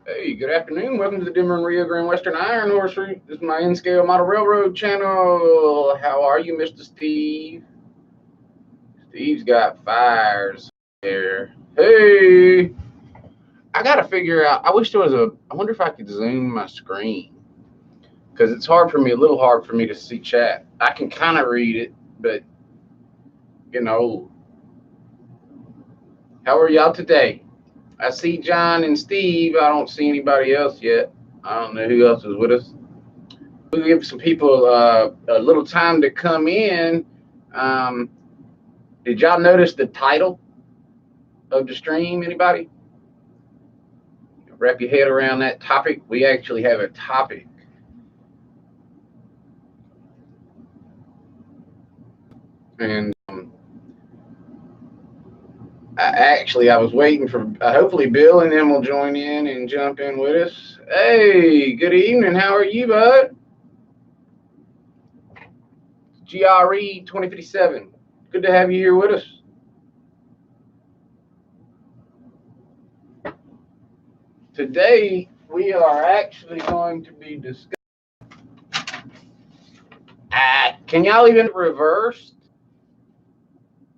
Hey, good afternoon. Welcome to the Denver and Rio Grande Western Iron Horse Route. This is my N-Scale Model Railroad channel. How are you, Mr. Steve? Steve's got fires there. Hey, I got to figure out. I wish there was I wonder if I could zoom my screen because it's a little hard for me to see chat. I can kind of read it, but how are y'all today? I see John and Steve. I don't see anybody else yet. I don't know who else is with us. We'll give some people a little time to come in. Did y'all notice the title of the stream? Anybody? Wrap your head around that topic. We actually have a topic. And I was waiting for, hopefully Bill and them will join in and jump in with us. Hey, good evening. How are you, bud? GRE 2057. Good to have you here with us. Today, we are actually going to be discussing. Can y'all even reverse?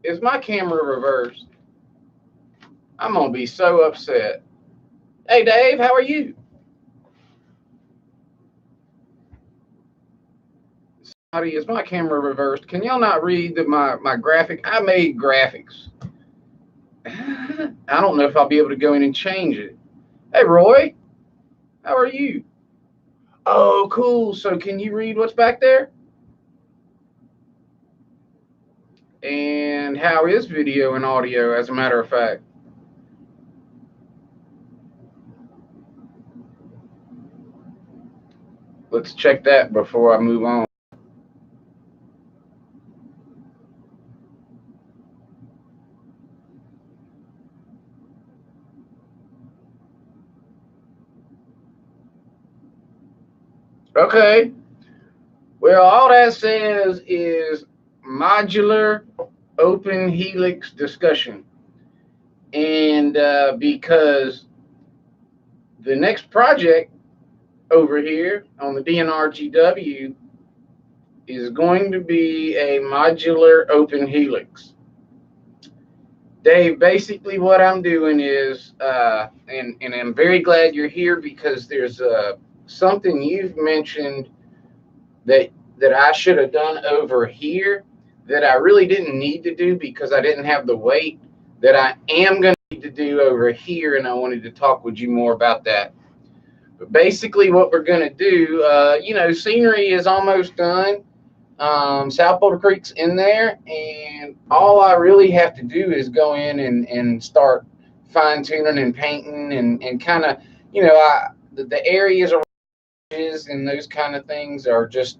Is my camera reversed? I'm going to be so upset. Hey, Dave, how are you? Somebody, is my camera reversed? Can y'all not read my graphic? I made graphics. I don't know if I'll be able to go in and change it. Hey, Roy, how are you? Oh, cool. So can you read what's back there? And how is video and audio, as a matter of fact? Let's check that before I move on. Okay. Well, all that says is modular open helix discussion. And because the next project over here on the D&RGW is going to be a modular open helix. Dave, basically what I'm doing is, and I'm very glad you're here because there's something you've mentioned that I should have done over here that I really didn't need to do because I didn't have the weight that I am going to need to do over here, and I wanted to talk with you more about that. But basically what we're going to do, scenery is almost done. South Boulder Creek's in there, and all I really have to do is go in and start fine-tuning and painting and kind of, the areas around and those kind of things are just,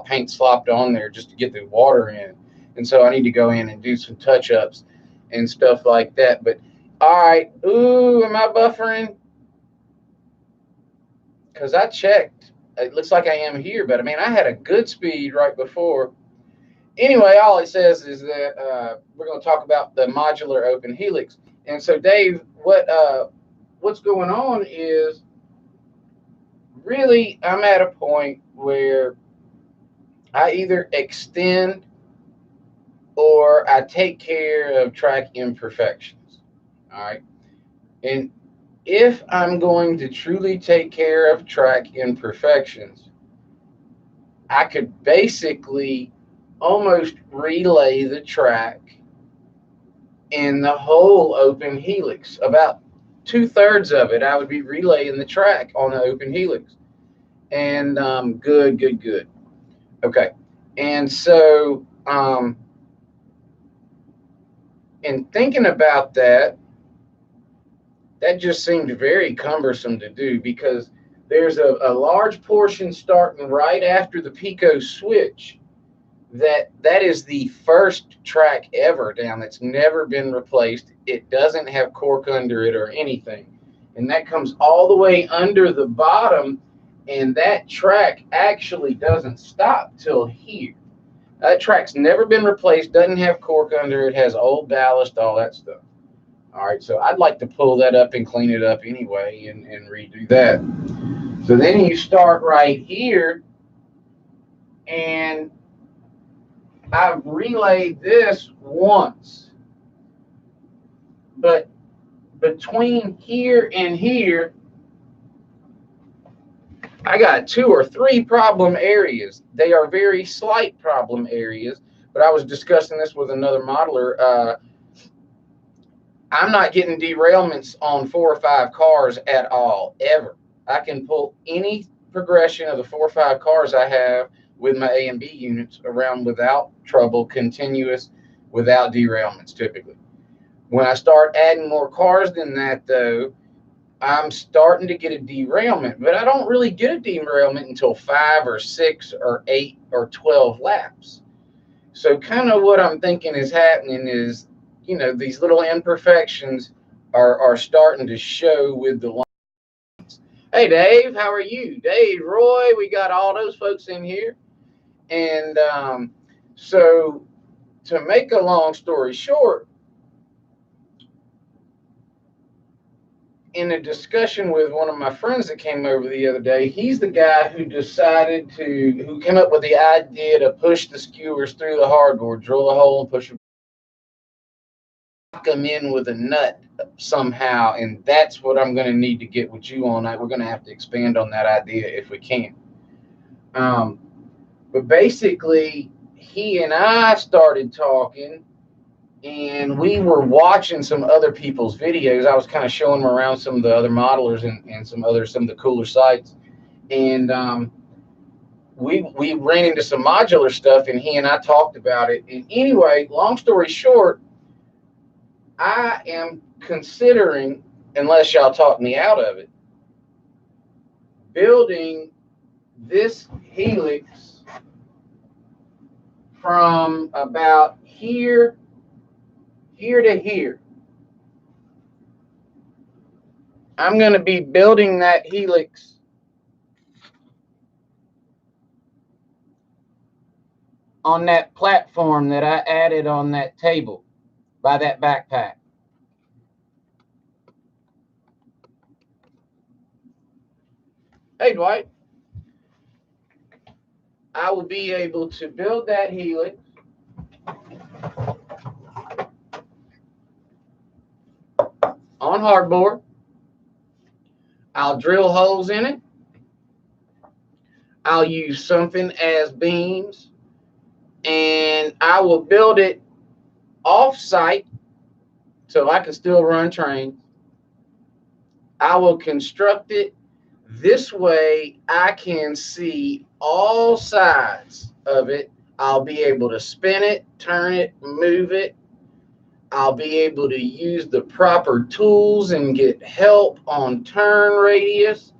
paint slopped on there just to get the water in. And so I need to go in and do some touch-ups and stuff like that. But, all right. Ooh, am I buffering? Because I checked. It looks like I am here, but, I had a good speed right before. Anyway, all it says is that we're going to talk about the modular open helix. And so, Dave, what's going on is really I'm at a point where I either extend or I take care of track imperfections. All right. And if I'm going to truly take care of track imperfections, I could basically almost relay the track in the whole open helix. About 2/3 of it, I would be relaying the track on the open helix. And good. Okay. And so, in thinking about that, that just seemed very cumbersome to do because there's a large portion starting right after the Pico switch that is the first track ever down that's never been replaced. It doesn't have cork under it or anything. And that comes all the way under the bottom, and that track actually doesn't stop till here. That track's never been replaced, doesn't have cork under it, has old ballast, all that stuff. All right, so I'd like to pull that up and clean it up anyway and redo that. So then you start right here, and I've relayed this once, but between here and here, I got 2 or 3 problem areas. They are very slight problem areas, but I was discussing this with another modeler. I'm not getting derailments on 4 or 5 cars at all, ever. I can pull any progression of the 4 or 5 cars I have with my A and B units around without trouble, continuous, without derailments typically. When I start adding more cars than that, though, I'm starting to get a derailment, but I don't really get a derailment until 5 or 6 or 8 or 12 laps. So kind of what I'm thinking is happening is, you know, these little imperfections are starting to show with the lines. Hey, Dave, how are you? Dave, Roy, we got all those folks in here. And so to make a long story short, in a discussion with one of my friends that came over the other day, he's the guy who who came up with the idea to push the skewers through the hardboard, drill a hole and push them in with a nut somehow. And that's what I'm going to need to get with you on. We're going to have to expand on that idea if we can. But basically, he and I started talking, and we were watching some other people's videos. I was kind of showing them around some of the other modelers and some of the cooler sites. And we ran into some modular stuff, and he and I talked about it. And anyway, long story short, I am considering, unless y'all talk me out of it, building this helix from about here to here. I'm going to be building that helix on that platform that I added on that table by that backpack. Hey, Dwight. I will be able to build that helix on hardboard. I'll drill holes in it. I'll use something as beams, and I will build it off-site so I can still run trains. I will construct it this way. I can see all sides of it. I'll be able to spin it, turn it, move it. I'll be able to use the proper tools and get help on turn radius,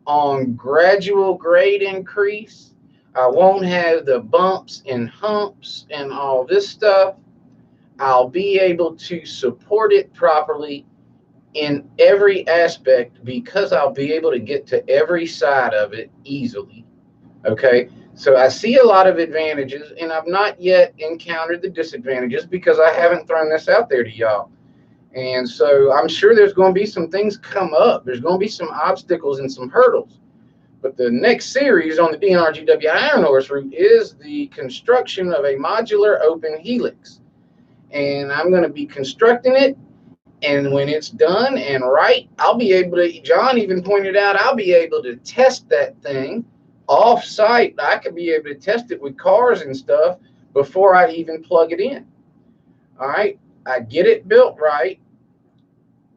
on gradual grade increase. I won't have the bumps and humps and all this stuff. I'll be able to support it properly in every aspect because I'll be able to get to every side of it easily. Okay, so I see a lot of advantages, and I've not yet encountered the disadvantages because I haven't thrown this out there to y'all. And so I'm sure there's going to be some things come up. There's going to be some obstacles and some hurdles. But the next series on the D&RGW Iron Horse route is the construction of a modular open helix. And I'm going to be constructing it. And when it's done and right, I'll be able to, John even pointed out, I'll be able to test that thing off site. I could be able to test it with cars and stuff before I even plug it in. All right. I get it built right.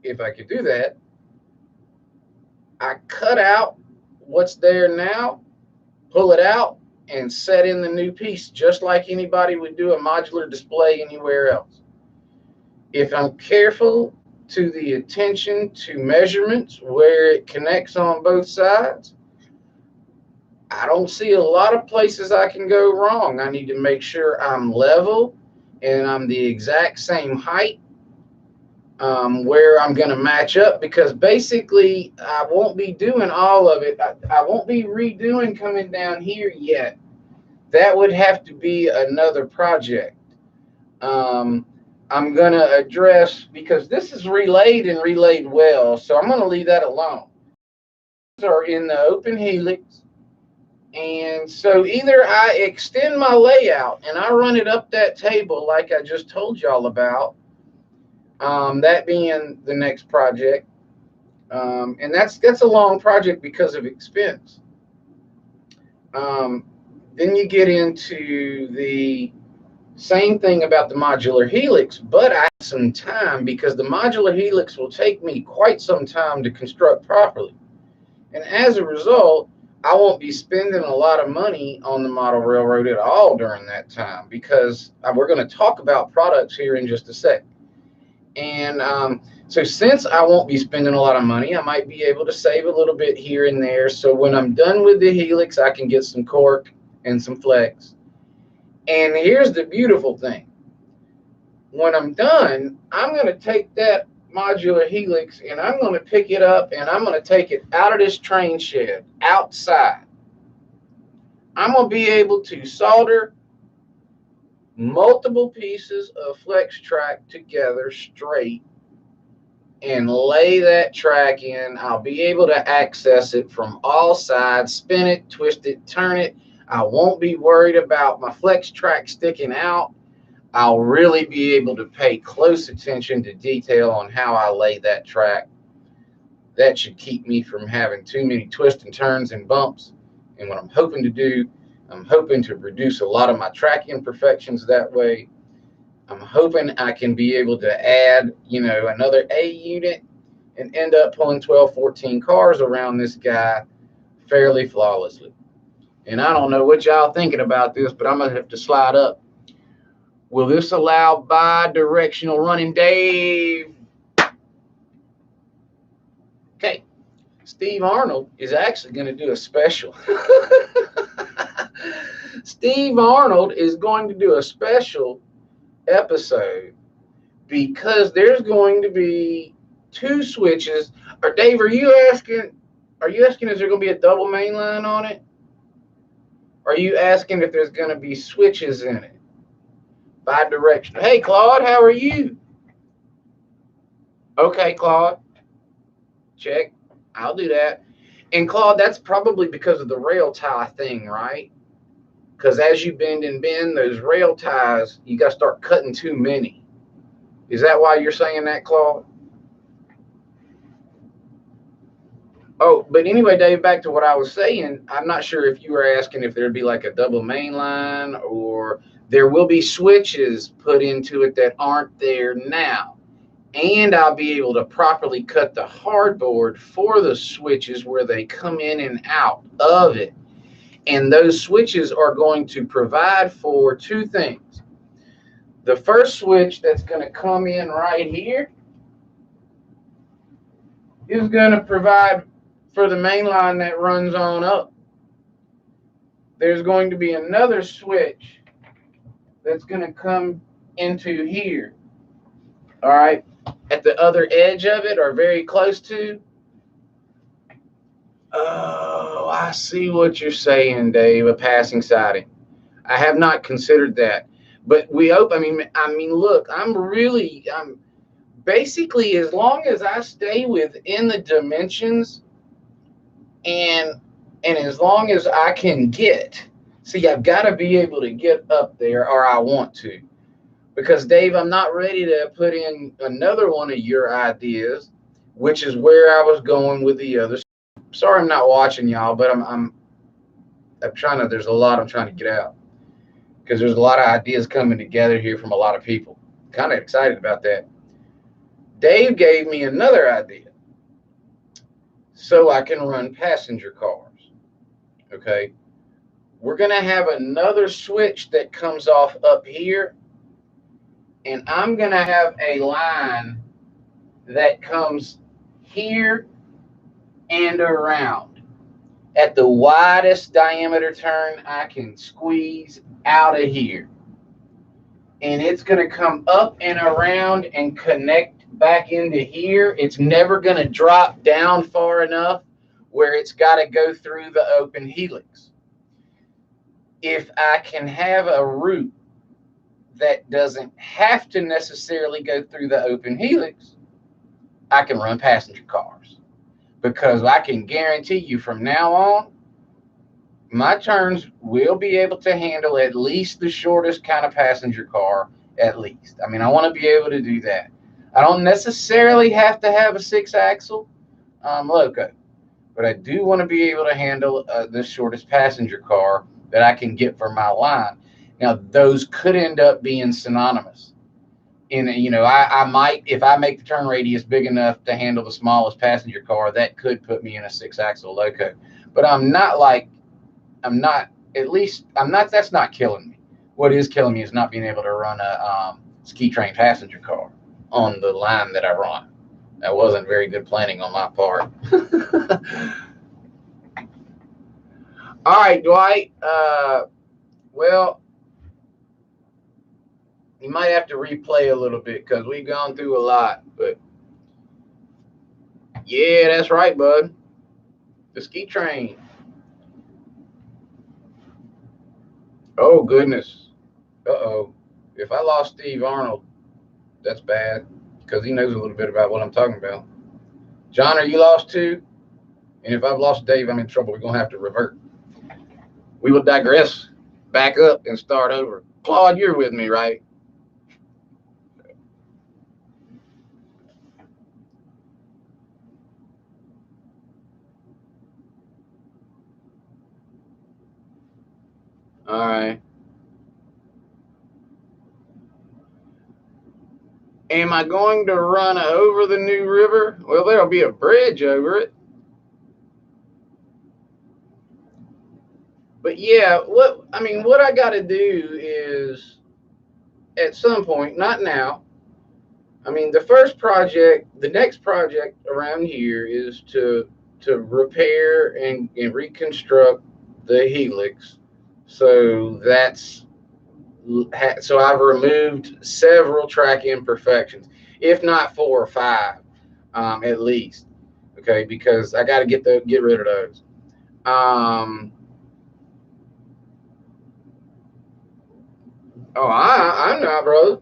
If I could do that, I cut out what's there now, pull it out, and set in the new piece, just like anybody would do a modular display anywhere else. If I'm careful to the attention to measurements where it connects on both sides, I don't see a lot of places I can go wrong. I need to make sure I'm level and I'm the exact same height where I'm going to match up, because basically I won't be doing all of it. I won't be redoing coming down here yet. That would have to be another project. I'm going to address, because this is relayed and relayed well, so I'm going to leave that alone. These are in the open helix. And so either I extend my layout and I run it up that table like I just told y'all about, that being the next project. And that's a long project because of expense. Then you get into the same thing about the modular helix, but I have some time because the modular helix will take me quite some time to construct properly. And as a result, I won't be spending a lot of money on the model railroad at all during that time, because we're going to talk about products here in just a sec. And so since I won't be spending a lot of money, I might be able to save a little bit here and there. So when I'm done with the helix, I can get some cork and some flex. And here's the beautiful thing. When I'm done, I'm going to take that modular helix and I'm going to pick it up and I'm going to take it out of this train shed outside. I'm going to be able to solder multiple pieces of flex track together straight and lay that track in. I'll be able to access it from all sides, spin it, twist it, turn it. I won't be worried about my flex track sticking out. I'll really be able to pay close attention to detail on how I lay that track. That should keep me from having too many twists and turns and bumps. And what I'm hoping to do, I'm hoping to reduce a lot of my track imperfections that way. I'm hoping I can be able to add, another A unit and end up pulling 12, 14 cars around this guy fairly flawlessly. And I don't know what y'all thinking about this, but I'm going to have to slide up. Will this allow bi-directional running, Dave? Okay. Steve Arnold is actually going to do a special. Steve Arnold is going to do a special episode because there's going to be two switches. Or Dave, are you asking is there going to be a double main line on it? Are you asking if there's going to be switches in it? Bi-directional. Hey, Claude, how are you? Okay, Claude. Check. I'll do that. And Claude, that's probably because of the rail tie thing, right? Because as you bend and bend, those rail ties, you got to start cutting too many. Is that why you're saying that, Claude? Oh, but anyway, Dave, back to what I was saying. I'm not sure if you were asking if there'd be like a double main line, or there will be switches put into it that aren't there now. And I'll be able to properly cut the hardboard for the switches where they come in and out of it. And those switches are going to provide for two things. The first switch that's going to come in right here is going to provide for the main line that runs on up. There's going to be another switch that's going to come into here. All right. At the other edge of it, or very close to. Oh, I see what you're saying, Dave. A passing siding. I have not considered that, but I mean, look, I'm basically, as long as I stay within the dimensions, and as long as I can see, I've got to be able to get up there, or I want to, because Dave, I'm not ready to put in another one of your ideas, which is where I was going with the other. Sorry, I'm not watching y'all, but I'm trying to. There's a lot I'm trying to get out because there's a lot of ideas coming together here from a lot of people. Kind of excited about that. Dave gave me another idea, so I can run passenger cars. Okay, we're gonna have another switch that comes off up here, and I'm gonna have a line that comes here and around at the widest diameter turn I can squeeze out of here. And it's going to come up and around and connect back into here. It's never going to drop down far enough where it's got to go through the open helix. If I can have a route that doesn't have to necessarily go through the open helix, I can run passenger cars, because I can guarantee you from now on, my turns will be able to handle at least the shortest kind of passenger car, at least. I mean, I want to be able to do that. I don't necessarily have to have a 6-axle loco, but I do want to be able to handle the shortest passenger car that I can get for my line. Now, those could end up being synonymous. And, I might, if I make the turn radius big enough to handle the smallest passenger car, that could put me in a 6-axle loco. But that's not killing me. What is killing me is not being able to run a ski train passenger car on the line that I run. That wasn't very good planning on my part. All right, Dwight. Well, you might have to replay a little bit because we've gone through a lot. But yeah, that's right, bud. The ski train. Oh, goodness. Uh-oh. If I lost Steve Arnold, that's bad, because he knows a little bit about what I'm talking about. John, are you lost too? And if I've lost Dave, I'm in trouble. We're going to have to revert. We will digress, back up, and start over. Claude, you're with me, right? All right. Am I going to run over the new river? Well, there'll be a bridge over it. But yeah, what I got to do is, at some point, not now. I mean, the next project around here is to repair and reconstruct the Helix. So I've removed several track imperfections, if not 4 or 5, at least. Okay, because I got to get rid of those. I'm not, brother.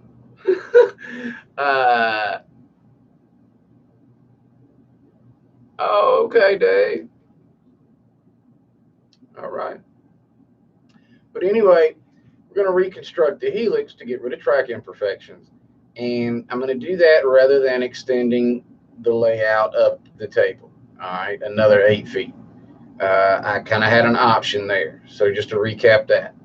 Okay, Dave. All right. But anyway, we're going to reconstruct the Helix to get rid of track imperfections. And I'm going to do that rather than extending the layout of the table. All right, another 8 feet. I kind of had an option there. So just to recap that.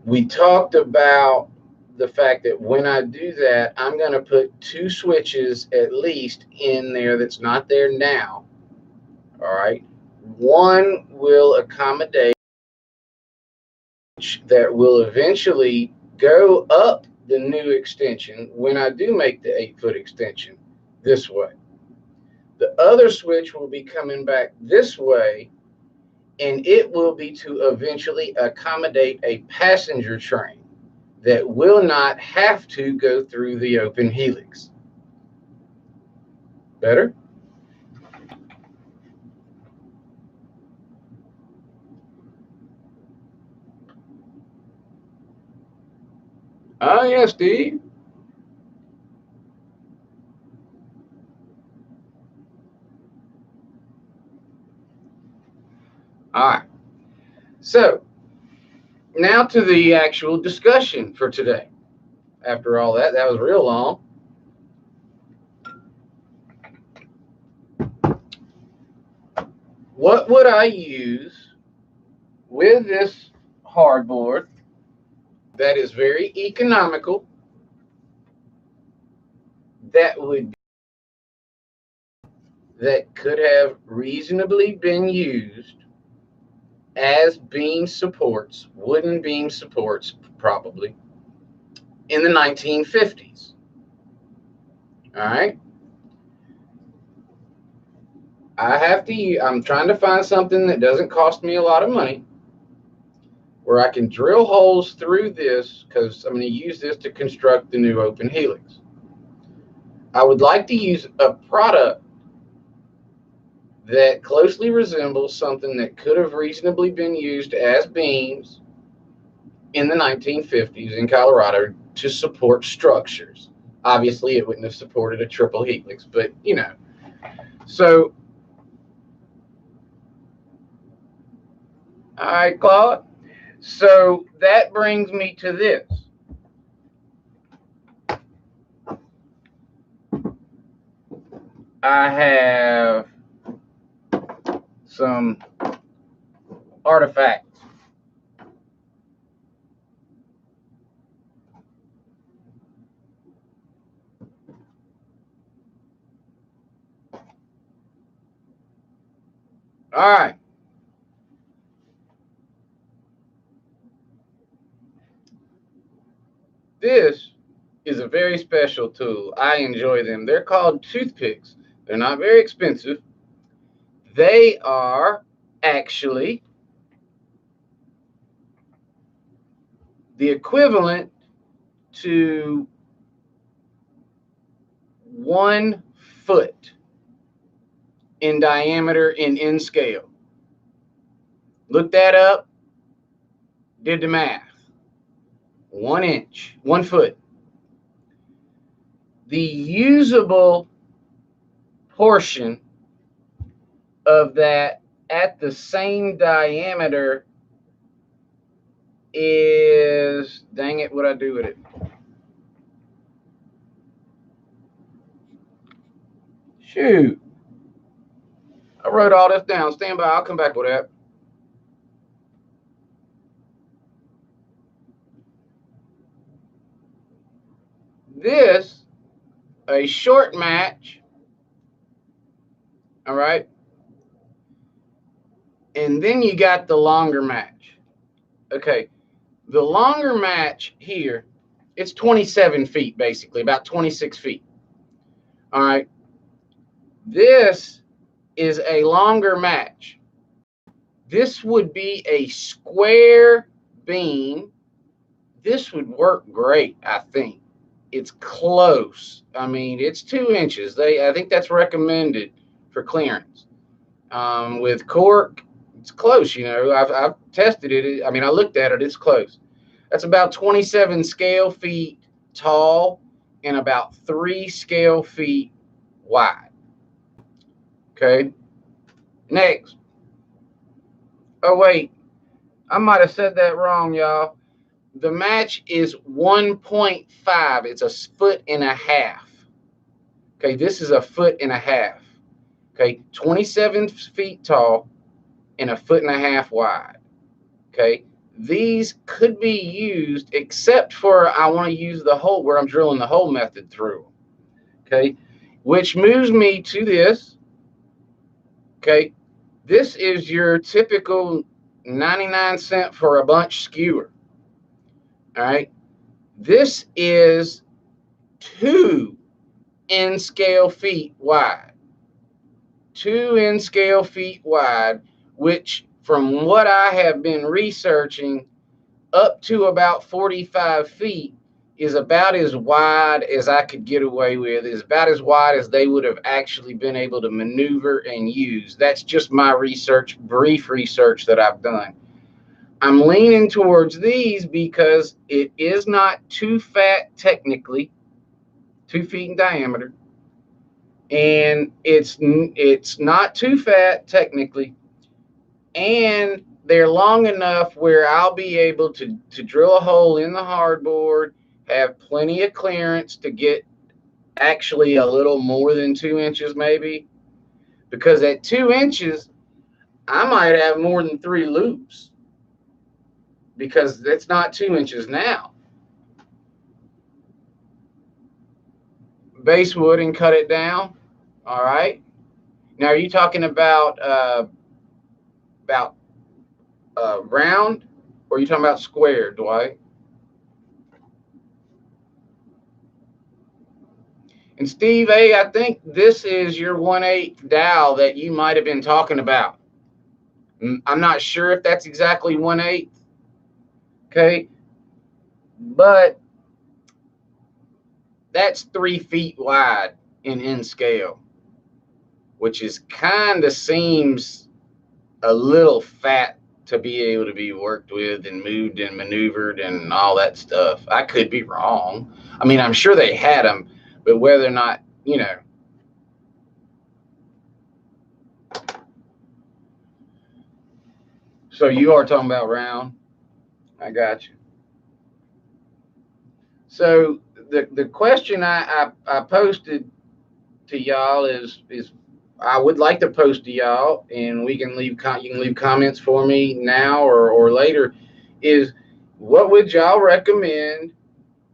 We talked about the fact that when I do that, I'm going to put 2 switches at least in there that's not there now. All right. One will accommodate that will eventually go up the new extension when I do make the 8-foot extension this way. The other switch will be coming back this way, and it will be to eventually accommodate a passenger train that will not have to go through the open helix. Better? Oh, yeah, Steve. All right. So now to the actual discussion for today. After all that was real long. What would I use with this hardboard that is very economical, that could have reasonably been used as beam supports, wooden beam supports probably, in the 1950s? All right. I'm trying to find something that doesn't cost me a lot of money, where I can drill holes through this, because I'm going to use this to construct the new open helix. I would like to use a product that closely resembles something that could have reasonably been used as beams in the 1950s in Colorado to support structures. Obviously, it wouldn't have supported a triple helix, but you know. So, all right, Claude. So that brings me to this. I have some artifacts. All right. This is a very special tool. I enjoy them. They're called toothpicks. They're not very expensive. They are actually the equivalent to 1 foot in diameter in scale. Looked that up, did the math. 1 inch, 1 foot. The usable portion of that at the same diameter is, dang it, what'd I do with it? Shoot. I wrote all this down. Stand by, I'll come back with that. This, a short match, all right? And then you got the longer match. Okay, the longer match here, it's 27 feet basically, about 26 feet. All right, this is a longer match. This would be a square beam. This would work great, I think. It's close. I mean, it's 2 inches. I think that's recommended for clearance. With cork, it's close. You know, I've tested it. I mean, I looked at it. It's close. That's about 27 scale feet tall and about 3 scale feet wide. Okay. Next. Oh wait, I might have said that wrong, y'all. The match is 1.5. It's a foot and a half. Okay, this is a foot and a half. Okay, 27 feet tall and a foot and a half wide. Okay, these could be used except for I want to use the hole where I'm drilling the hole method through. Okay, which moves me to this. Okay, this is your typical 99 cent for a bunch skewer. All right, this is 2 N scale feet wide. 2 N scale feet wide, which from what I have been researching, up to about 45 feet is about as wide as I could get away with, is about as wide as they would have actually been able to maneuver and use. That's just my research, brief research that I've done. I'm leaning towards these because it is not too fat technically, 2 feet in diameter, and it's not too fat technically, and they're long enough where I'll be able to drill a hole in the hardboard, have plenty of clearance to get actually a little more than 2 inches maybe, because at 2 inches I might have more than 3 loops because it's not 2 inches now. Basewood and cut it down. All right. Now, are you talking about round, or are you talking about square, Dwight? And Steve A., I think this is your 1/8 dowel that you might have been talking about. I'm not sure if that's exactly 1/8. Okay, but that's 3 feet wide in scale, which is kind of seems a little fat to be able to be worked with and moved and maneuvered and all that stuff. I could be wrong. I mean, I'm sure they had them, but whether or not, you know. So you are talking about round. I got you. So the question I posted to y'all is I would like to post to y'all, and we can leave you can leave comments for me now or later. Is what would y'all recommend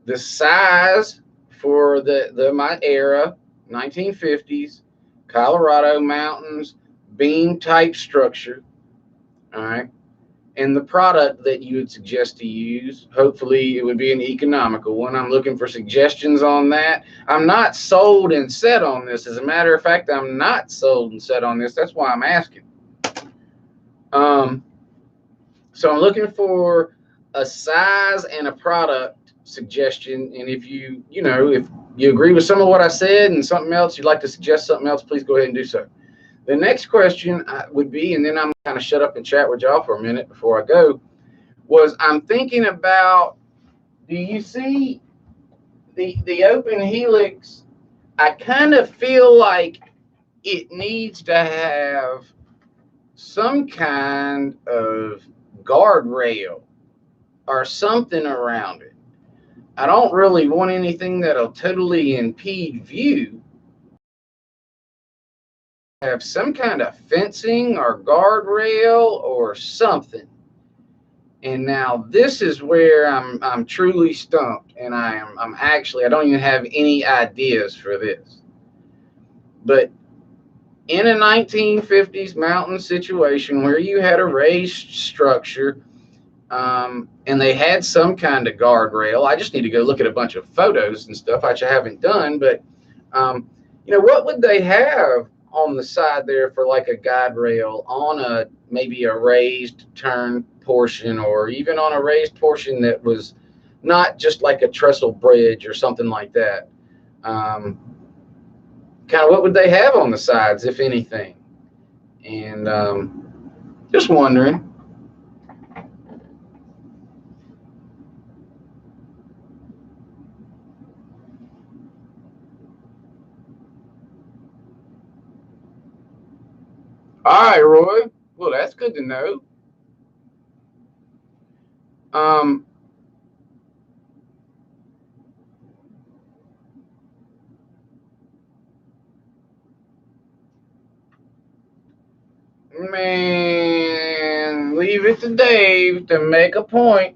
the size for the my era 1950s Colorado mountains beam type structure? All right. And the product that you would suggest to use, hopefully it would be an economical one. I'm looking for suggestions on that. I'm not sold and set on this. As a matter of fact, I'm not sold and set on this. That's why I'm asking. So I'm looking for a size and a product suggestion. And if you if you agree with some of what I said and something else, you'd like to suggest something else, please go ahead and do so. The next question would be, and then I'm kind of shut up and chat with y'all for a minute before I go, was I'm thinking about, do you see the open helix? I kind of feel like it needs to have some kind of guardrail or something around it. I don't really want anything that'll totally impede view. Have some kind of fencing or guardrail or something. And now this is where I'm truly stumped, and I'm actually I don't even have any ideas for this. But in a 1950s mountain situation where you had a raised structure, and they had some kind of guardrail, I just need to go look at a bunch of photos and stuff, which I haven't done. But what would they have on the side there for like a guide rail on maybe a raised turn portion, or even on a raised portion that was not just like a trestle bridge or something like that? Kind of what would they have on the sides, if anything? And just wondering. All right, Roy. Well, that's good to know. Um, Man, leave it to Dave to make a point.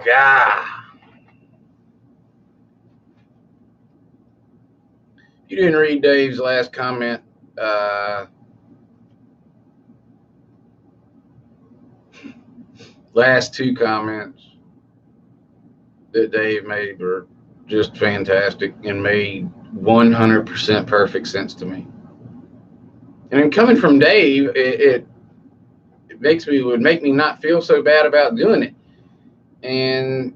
Yeah. You didn't read Dave's last comment. Last two comments that Dave made were just fantastic and made 100% perfect sense to me. And coming from Dave, it would make me not feel so bad about doing it, and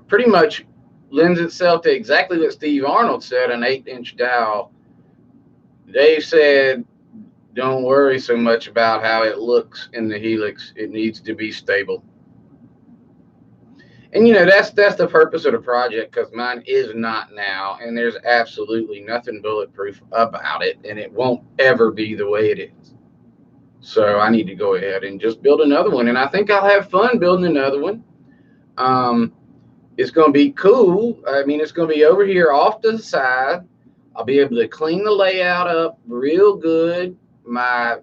pretty much lends itself to exactly what Steve Arnold said, an 8-inch dowel. Dave said, don't worry so much about how it looks in the Helix. It needs to be stable. And that's the purpose of the project, because mine is not now, and there's absolutely nothing bulletproof about it, and it won't ever be the way it is. So I need to go ahead and just build another one, and I think I'll have fun building another one. It's going to be cool. I mean, it's going to be over here off to the side. I'll be able to clean the layout up real good. My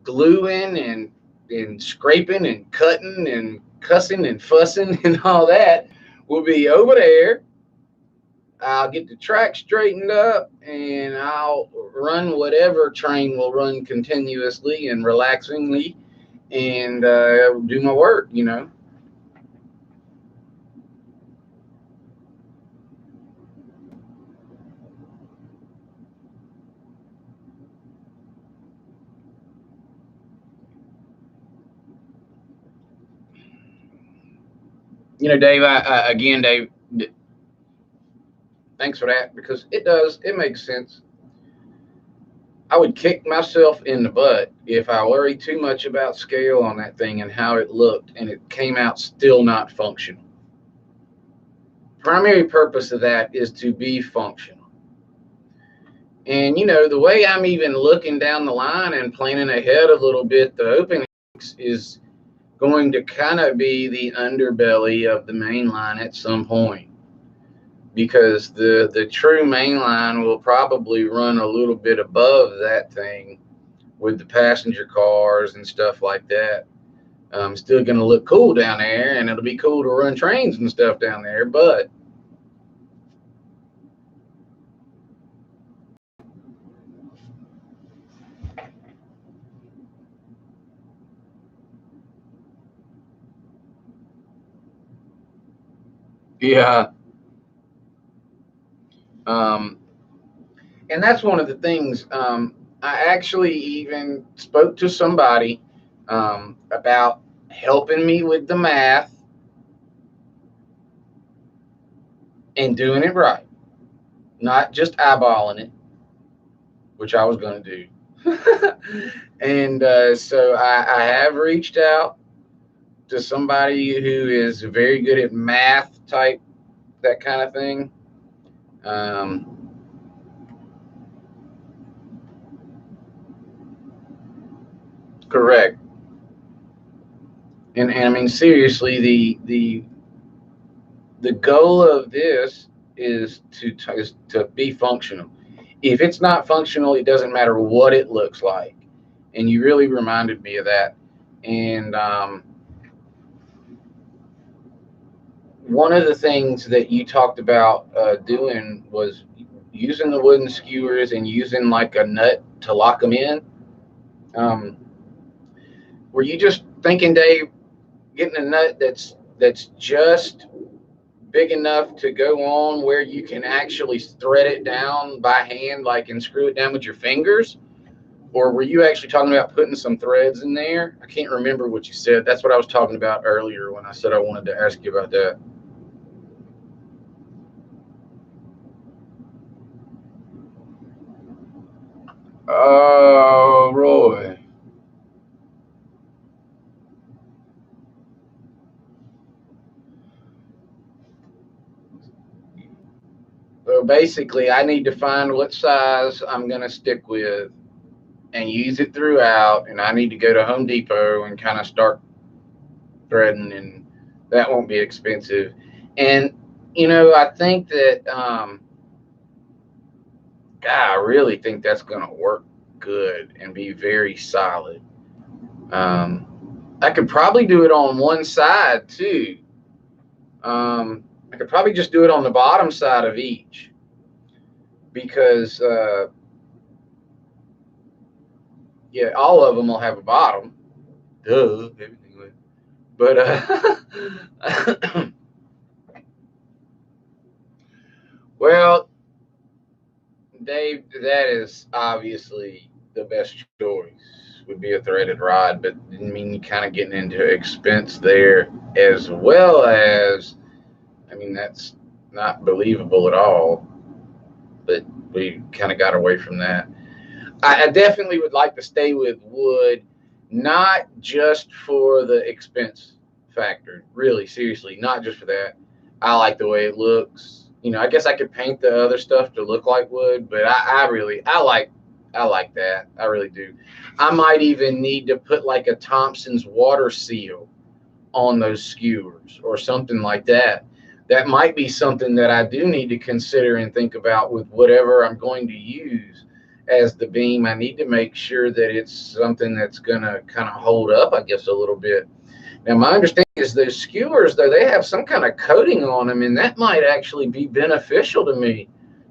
gluing and scraping and cutting and cussing and fussing and all that will be over there. I'll get the track straightened up, and I'll run whatever train will run continuously and relaxingly, and do my work, Dave, Dave, Thanks for that, because it does. It makes sense. I would kick myself in the butt if I worried too much about scale on that thing and how it looked, and it came out still not functional. Primary purpose of that is to be functional. And you know, the way I'm even looking down the line and planning ahead a little bit, the open is going to kind of be the underbelly of the main line at some point, because the true main line will probably run a little bit above that thing with the passenger cars and stuff like that. Still going to look cool down there, and it'll be cool to run trains and stuff down there, but yeah. And that's one of the things. I actually even spoke to somebody about helping me with the math and doing it right, not just eyeballing it, which I was going to do. And so I have reached out to somebody who is very good at math type, that kind of thing. Correct. And I mean, seriously, the goal of this is to be functional. If it's not functional, it doesn't matter what it looks like. And you really reminded me of that. And one of the things that you talked about doing was using the wooden skewers and using like a nut to lock them in. Were you just thinking, Dave, getting a nut that's just big enough to go on where you can actually thread it down by hand, like, and screw it down with your fingers? Or were you actually talking about putting some threads in there? I can't remember what you said. That's what I was talking about earlier when I said I wanted to ask you about that. Oh, Roy. So basically, I need to find what size I'm going to stick with and use it throughout. And I need to go to Home Depot and kind of start threading, and that won't be expensive. And, you know, I think that, God, I really think that's going to work good and be very solid. I could probably do it on one side too. I could probably just do it on the bottom side of each, because yeah, all of them will have a bottom. Duh, everything would. But well, Dave, that is obviously the best choice. Would be a threaded rod, but I mean, you kind of getting into expense there, as well as, I mean, that's not believable at all. But we kind of got away from that. I definitely would like to stay with wood, not just for the expense factor. Really, seriously, not just for that. I like the way it looks. You know, I guess I could paint the other stuff to look like wood, but I like that. I really do. I might even need to put like a Thompson's water seal on those skewers or something like that. That might be something that I do need to consider and think about with whatever I'm going to use as the beam. I need to make sure that it's something that's going to kind of hold up, I guess, a little bit. Now, my understanding is those skewers, though, they have some kind of coating on them, and that might actually be beneficial to me.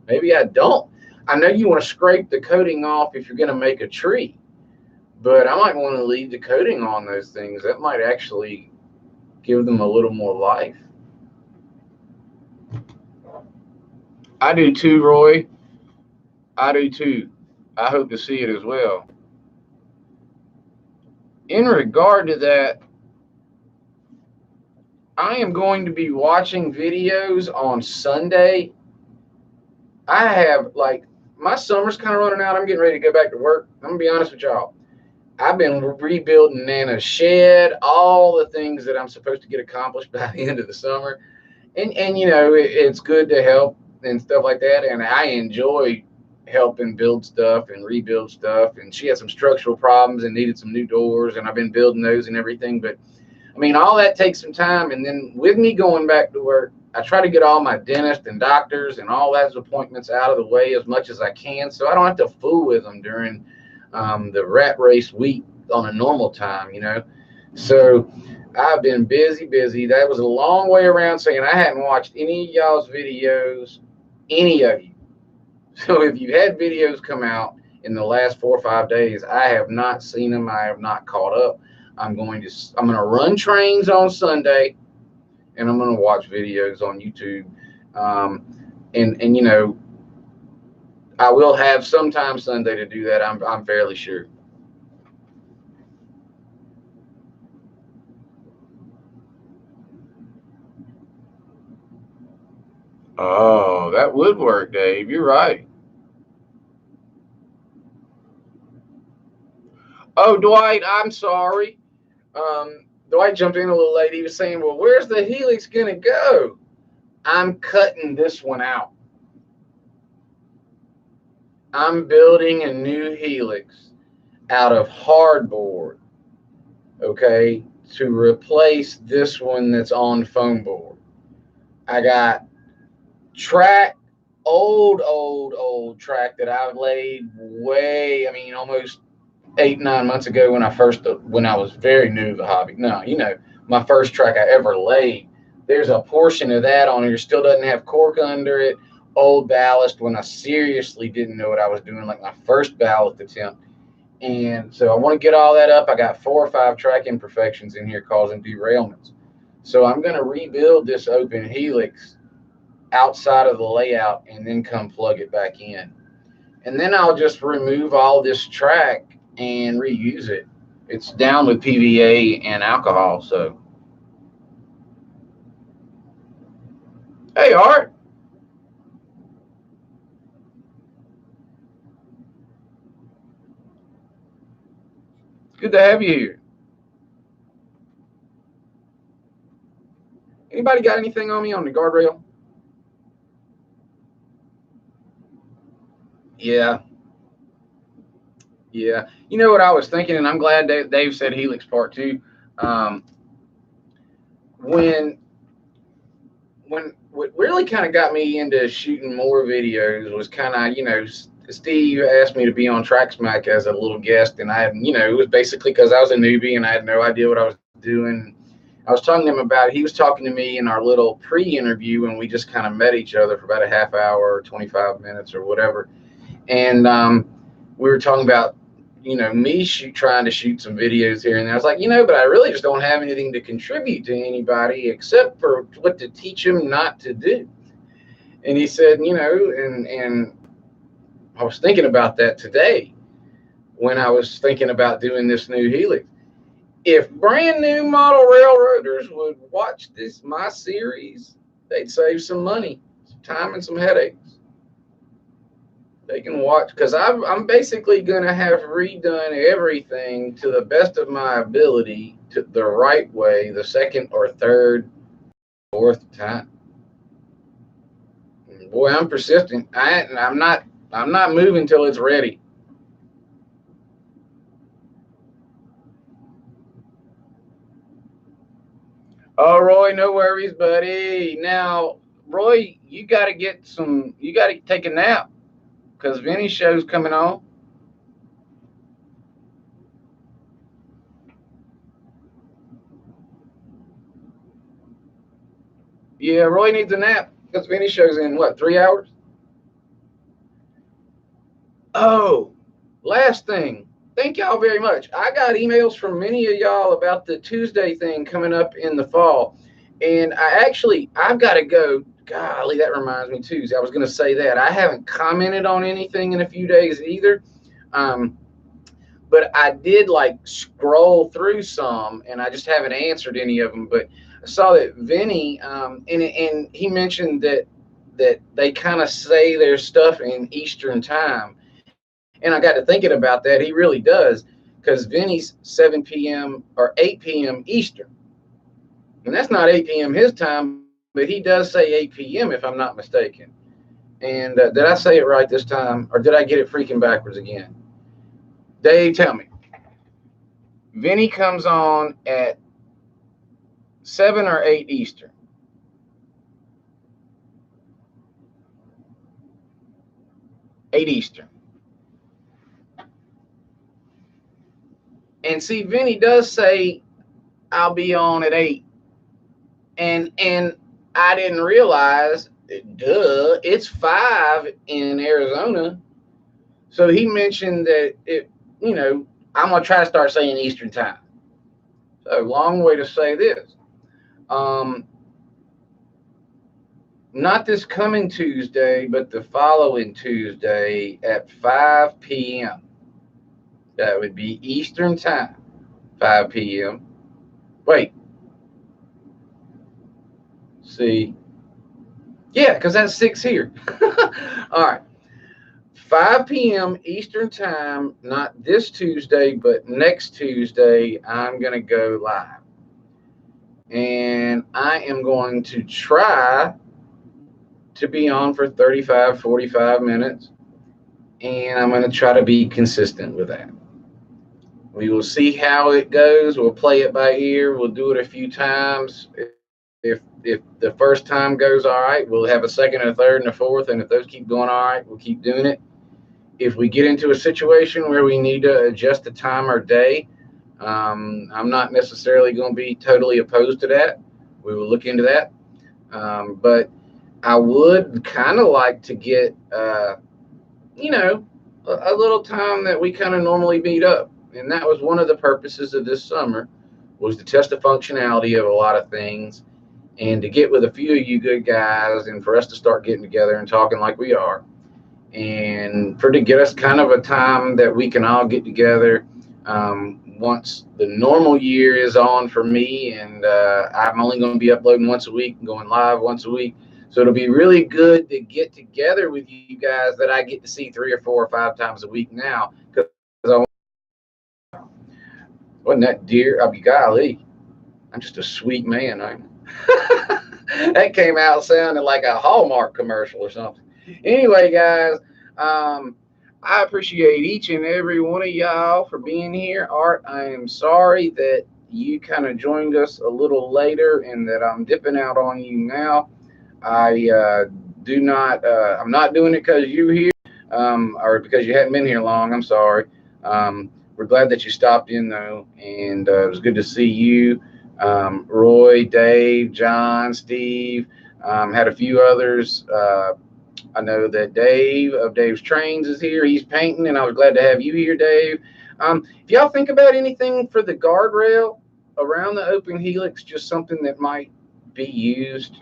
Maybe I don't. I know you want to scrape the coating off if you're going to make a tree, but I might want to leave the coating on those things. That might actually give them a little more life. I do too, Roy. I do too. I hope to see it as well. In regard to that, I am going to be watching videos on Sunday I have, like, my summer's kind of running out. I'm getting ready to go back to work. I'm gonna be honest with y'all. I've been rebuilding Nana's shed, all the things that I'm supposed to get accomplished by the end of the summer. And you know, it's good to help and stuff like that. And I enjoy helping build stuff and rebuild stuff. And she had some structural problems and needed some new doors, and I've been building those and everything. But I mean, all that takes some time. And then with me going back to work, I try to get all my dentist and doctors and all those appointments out of the way as much as I can, so I don't have to fool with them during the rat race week on a normal time, you know. So I've been busy, busy. That was a long way around saying I hadn't watched any of y'all's videos, any of you. So if you had videos come out in the last 4 or 5 days, I have not seen them. I have not caught up. I'm going to run trains on Sunday, and I'm going to watch videos on YouTube. And you know, I will have sometime Sunday to do that. I'm fairly sure. Oh, that would work, Dave. You're right. Oh, Dwight, I'm sorry. Dwight jumped in a little late. He was saying, well, where's the Helix going to go? I'm cutting this one out. I'm building a new Helix out of hardboard, okay, to replace this one that's on foam board. I got track, old track that I've laid almost 8-9 months ago when I was very new to the hobby. No, you know, my first track I ever laid. There's a portion of that on here still doesn't have cork under it. Old ballast when I seriously didn't know what I was doing, like my first ballast attempt. And so I want to get all that up. I got 4 or 5 track imperfections in here causing derailments. So I'm going to rebuild this open Helix outside of the layout and then come plug it back in. And then I'll just remove all this track and reuse it. It's down with PVA and alcohol. So, hey, Art. Good to have you here. Anybody got anything on me on the guardrail? Yeah. Yeah. You know what I was thinking, and I'm glad Dave said Helix Part 2. Um, when what really kind of got me into shooting more videos was kind of, you know, Steve asked me to be on Track Smack as a little guest, and I had, you know, it was basically because I was a newbie and I had no idea what I was doing. I was talking to him about it. He was talking to me in our little pre-interview, and we just kind of met each other for about a half hour or 25 minutes or whatever. And we were talking about, you know, me trying to shoot some videos here and there. I was like, you know, but I really just don't have anything to contribute to anybody except for what to teach them not to do. And he said, you know, and I was thinking about that today when I was thinking about doing this new Helix. If brand new model railroaders would watch my series, they'd save some money, some time, and some headaches. They can watch, because I'm basically going to have redone everything to the best of my ability, to the right way, the second or third, fourth time. Boy, I'm persistent. I'm not moving till it's ready. Oh, Roy, no worries, buddy. Now, Roy, you got to take a nap because Vinny's show's coming on. Yeah, Roy needs a nap because Vinny's show's in what, 3 hours? Oh, last thing. Thank y'all very much. I got emails from many of y'all about the Tuesday thing coming up in the fall. And I've got to go. Golly, that reminds me, Tuesday. I was going to say that. I haven't commented on anything in a few days either. But I did like scroll through some, and I just haven't answered any of them. But I saw that Vinny, and he mentioned that that they kind of say their stuff in Eastern time. And I got to thinking about that. He really does, because Vinny's 7 p.m. or 8 p.m. Eastern. And that's not 8 p.m. his time, but he does say 8 p.m. if I'm not mistaken. And did I say it right this time, or did I get it freaking backwards again? Dave, tell me. Vinny comes on at 7 or 8 Eastern. 8 Eastern. And see, Vinny does say I'll be on at 8. And I didn't realize, duh, it's 5 in Arizona. So he mentioned that I'm gonna try to start saying Eastern time. So long way to say this. Not this coming Tuesday, but the following Tuesday at 5 p.m. That would be Eastern time, 5 p.m. Wait. See. Yeah, because that's 6 here. All right. 5 p.m. Eastern time, not this Tuesday, but next Tuesday, I'm going to go live. And I am going to try to be on for 35, 45 minutes. And I'm going to try to be consistent with that. We will see how it goes. We'll play it by ear. We'll do it a few times. If the first time goes all right, we'll have a second and a third and a fourth. And if those keep going all right, we'll keep doing it. If we get into a situation where we need to adjust the time or day, I'm not necessarily going to be totally opposed to that. We will look into that. But I would kind of like to get, a little time that we kind of normally meet up. And that was one of the purposes of this summer, was to test the functionality of a lot of things and to get with a few of you good guys and for us to start getting together and talking like we are. And to get us kind of a time that we can all get together once the normal year is on for me, and I'm only going to be uploading once a week and going live once a week. So it'll be really good to get together with you guys that I get to see 3 or 4 or 5 times a week now. Because wasn't that dear? I'll be golly, I'm just a sweet man. That came out sounding like a Hallmark commercial or something. Anyway, guys, I appreciate each and every one of y'all for being here. Art, I am sorry that you kind of joined us a little later and that I'm dipping out on you now. I'm not doing it because you're here or because you hadn't been here long. I'm sorry. We're glad that you stopped in, though, and it was good to see you. Roy, Dave, John, Steve, had a few others. I know that Dave of Dave's Trains is here. He's painting, and I was glad to have you here, Dave. If y'all think about anything for the guardrail around the open helix, just something that might be used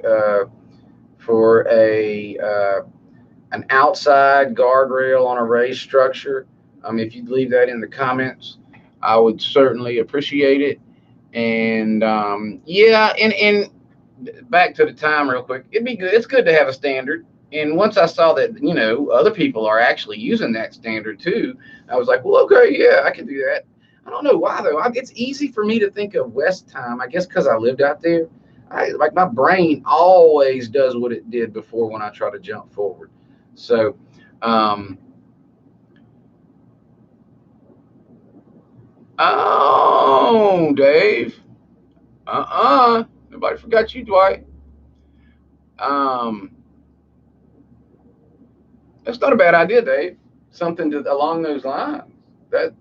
for an outside guardrail on a raised structure, if you'd leave that in the comments, I would certainly appreciate it. And and back to the time real quick, it'd be good. It's good to have a standard. And once I saw that, other people are actually using that standard too, I was like, well, okay, yeah, I can do that. I don't know why though. It's easy for me to think of West time. I guess because I lived out there. My brain always does what it did before when I try to jump forward. So, oh, Dave. Nobody forgot you, Dwight. That's not a bad idea, Dave. Something along those lines. That's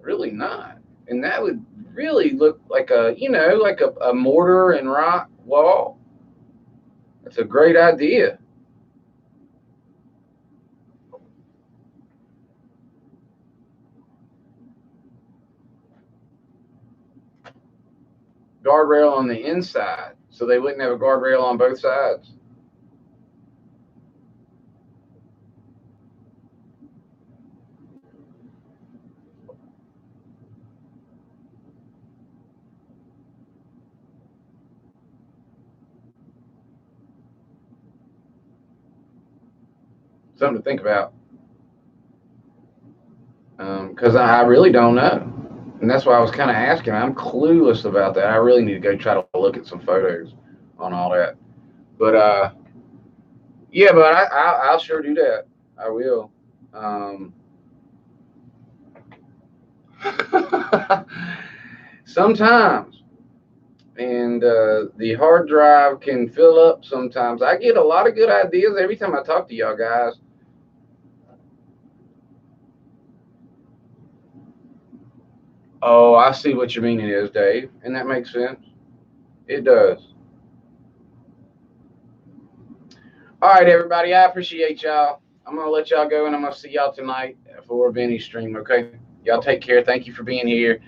really not. And that would really look like a mortar and rock wall. That's a great idea. Guardrail on the inside, so they wouldn't have a guardrail on both sides. Something to think about. Because I really don't know. And that's why I was kind of asking. I'm clueless about that. I really need to go try to look at some photos on all that. But yeah, but I'll sure do that. I will. Sometimes, and the hard drive can fill up sometimes. I get a lot of good ideas every time I talk to y'all guys. Oh, I see what your meaning is, Dave, and that makes sense. It does. All right, everybody. I appreciate y'all. I'm gonna let y'all go, and I'm gonna see y'all tonight for Benny's stream. Okay, y'all take care. Thank you for being here.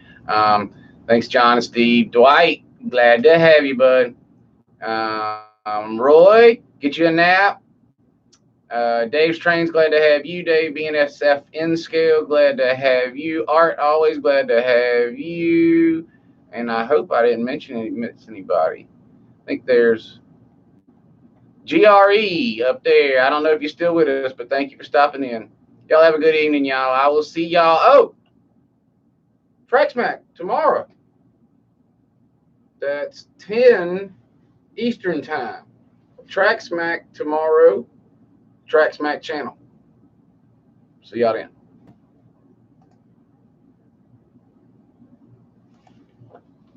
Thanks, John and Steve. Dwight, glad to have you, bud. Roy, get you a nap. Dave's Trains, glad to have you. Dave, BNSF in scale, glad to have you. Art, always glad to have you. And I hope I didn't miss anybody. I think there's GRE up there. I don't know if you're still with us, but thank you for stopping in. Y'all have a good evening, y'all. I will see y'all. Oh, Track Smack tomorrow. That's 10 Eastern time. Track Smack tomorrow. Track Smack channel. See y'all then.